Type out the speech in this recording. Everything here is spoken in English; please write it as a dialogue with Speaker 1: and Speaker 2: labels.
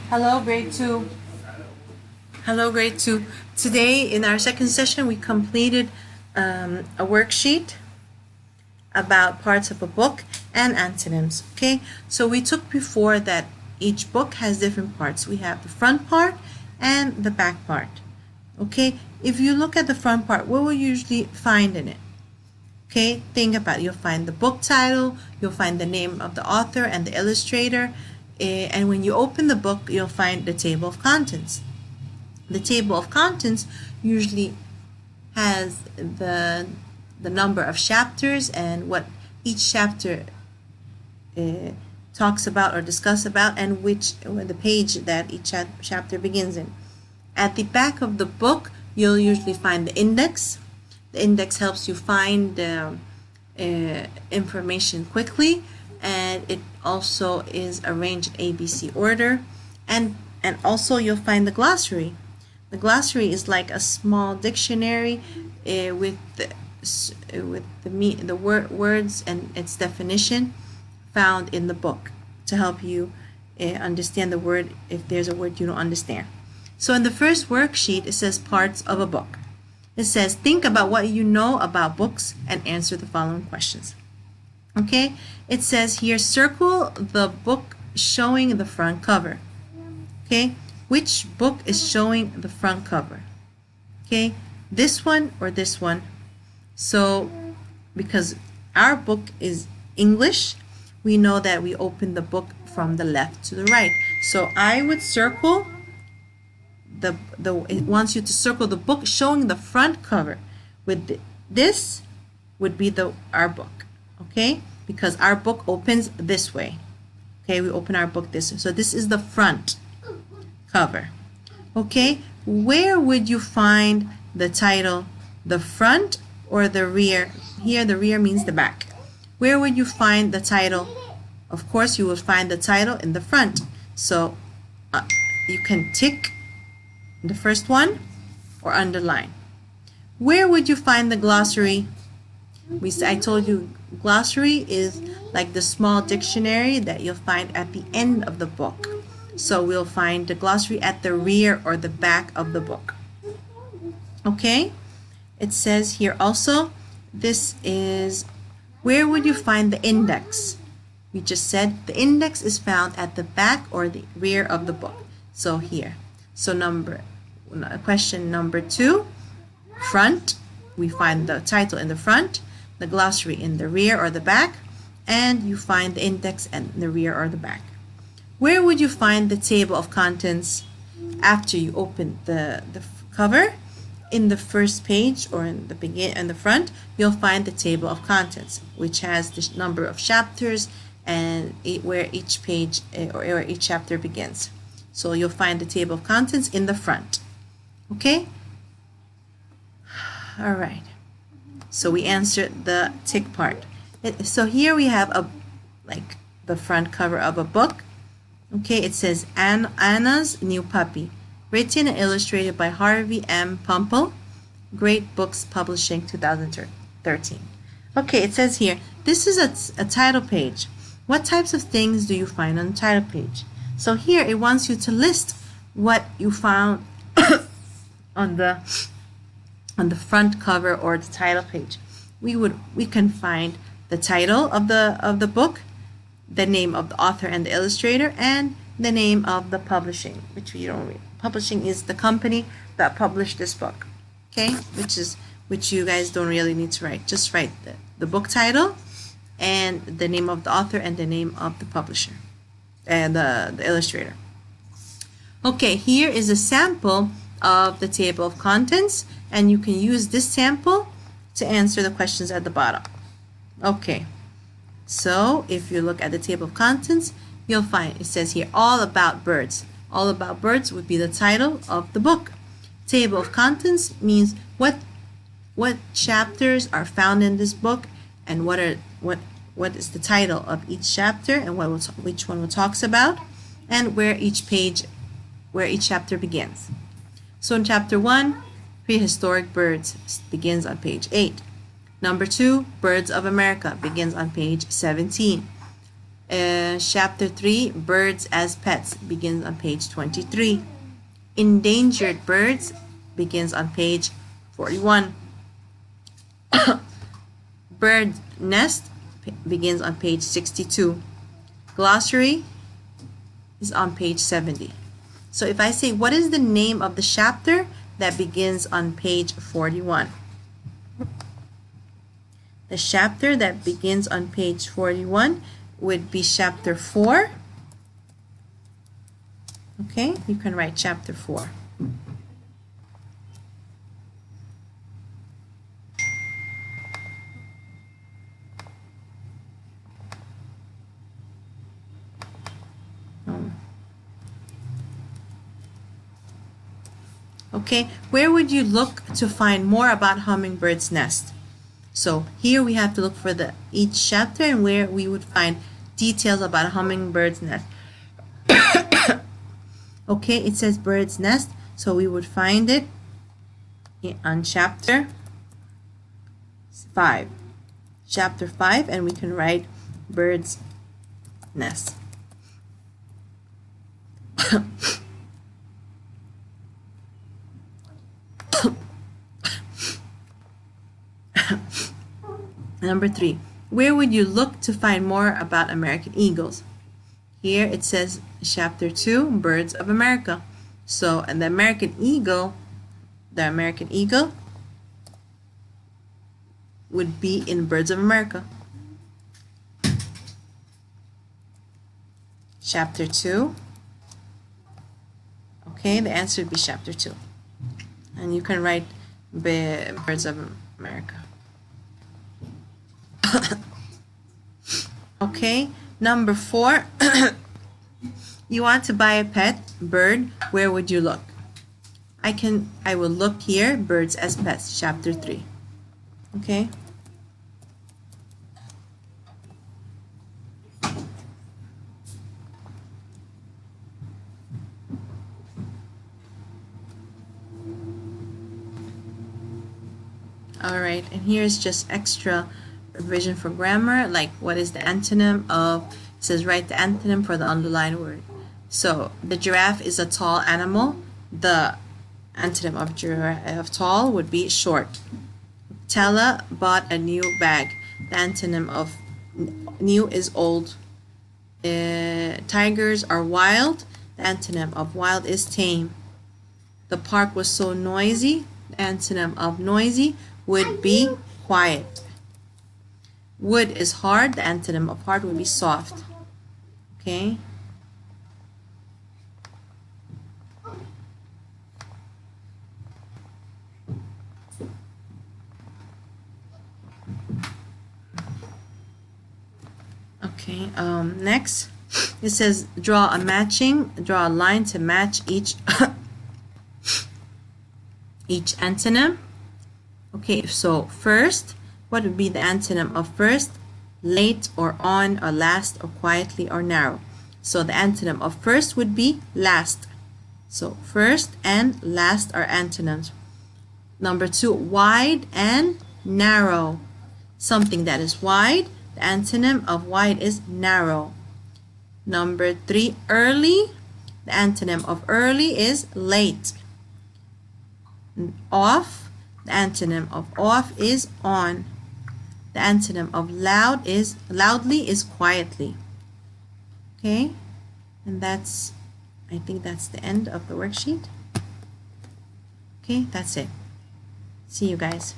Speaker 1: Hello, grade 2. Hello, grade 2. Today, in our second session, we completed a worksheet about parts of a book and antonyms. Okay, so we took before that each book has different parts. We have the front part and the back part. Okay, if you look at the front part, what will you usually find in it? Okay, think about it. You'll find the book title, you'll find the name of the author and the illustrator, and when you open the book, you'll find the table of contents. The table of contents usually has the number of chapters and what each chapter talks about or discuss about, and the page that each chapter begins in. At the back of the book, you'll usually find the index. The index helps you find information quickly, and it also is arranged in ABC order. And also you'll find the glossary. The glossary is like a small dictionary with the words and its definition found in the book to help you understand the word if there's a word you don't understand. So in the first worksheet, it says parts of a book. It says think about what you know about books and answer the following questions. Okay, it says here circle the book showing the front cover. Okay, which book is showing the front cover? Okay, this one or this one? So because our book is English, we know that we open the book from the left to the right. So I would circle it wants you to circle the book showing the front cover. With this would be our book, okay? Because our book opens this way. Okay, we open our book this way. So this is the front cover. Okay, where would you find the title? The front or the rear? Here the rear means the back. Where would you find the title? Of course, you will find the title in the front. So you can tick the first one or underline. Where would you find the glossary? I told you glossary is like the small dictionary that you'll find at the end of the book. So we'll find the glossary at the rear or the back of the book. Okay, it says here also, this is where would you find the index? We just said the index is found at the back or the rear of the book. So here. So question number 2, front, we find the title in the front, the glossary in the rear or the back, and you find the index in the rear or the back. Where would you find the table of contents after you open the cover? In the first page or in the front, you'll find the table of contents, which has the number of chapters and where each page or where each chapter begins. So you'll find the table of contents in the front. Okay? All right. So we answered the tick part. So here we have like the front cover of a book. Okay, it says Anna's New Puppy, written and illustrated by Harvey M. Pumple, Great Books Publishing, 2013. Okay, it says here, this is a title page. What types of things do you find on the title page? So here it wants you to list what you found on the front cover or the title page. We can find the title of the book, the name of the author and the illustrator, and the name of the publishing, which we don't read. Publishing is the company that published this book. Okay, which you guys don't really need to write. Just write the book title and the name of the author and the name of the publisher and the illustrator. Okay, here is a sample of the table of contents, and you can use this sample to answer the questions at the bottom. Okay, so if you look at the table of contents, you'll find it says here all about birds. All about birds would be the title of the book. Table of contents means what chapters are found in this book and what is the title of each chapter and which one it talks about, and where each chapter begins. So in chapter 1, Prehistoric Birds begins on page 8. Number 2, Birds of America begins on page 17. Chapter 3, Birds as Pets, begins on page 23. Endangered Birds begins on page 41. Bird Nest begins on page 62. Glossary is on page 70. So if I say, what is the name of the chapter that begins on page 41? The chapter that begins on page 41 would be chapter 4. Okay, you can write chapter 4. Okay, where would you look to find more about hummingbird's nest? So here we have to look for each chapter and where we would find details about a hummingbird's nest. Okay, it says bird's nest, so we would find it on chapter 5. Chapter 5, and we can write bird's nest. Number 3, where would you look to find more about American eagles? Here it says chapter 2, Birds of America. So, and the American eagle would be in Birds of America. Chapter 2. Okay, the answer would be chapter 2. And you can write Birds of America. Okay, number 4. You want to buy a pet bird, where would you look? I will look here, Birds as Pets, chapter 3. Okay. Alright, and here's just extra revision for grammar, like what is the antonym of, it says write the antonym for the underlined word. So the giraffe is a tall animal. The antonym of tall would be short. Tella bought a new bag. The antonym of new is old. Tigers are wild. The antonym of wild is tame. The park was so noisy. The antonym of noisy would be quiet. Wood is hard. The antonym of hard would be soft. Okay. Okay, next it says draw a line to match each each antonym. Okay, so first, what would be the antonym of first? Late or on or last or quietly or narrow. So the antonym of first would be last. So first and last are antonyms. Number 2, wide and narrow. Something that is wide, the antonym of wide is narrow. Number 3, early. The antonym of early is late. Off. The antonym of off is on. The antonym of loudly is quietly. Okay, and I think that's the end of the worksheet. Okay, that's it. See you guys.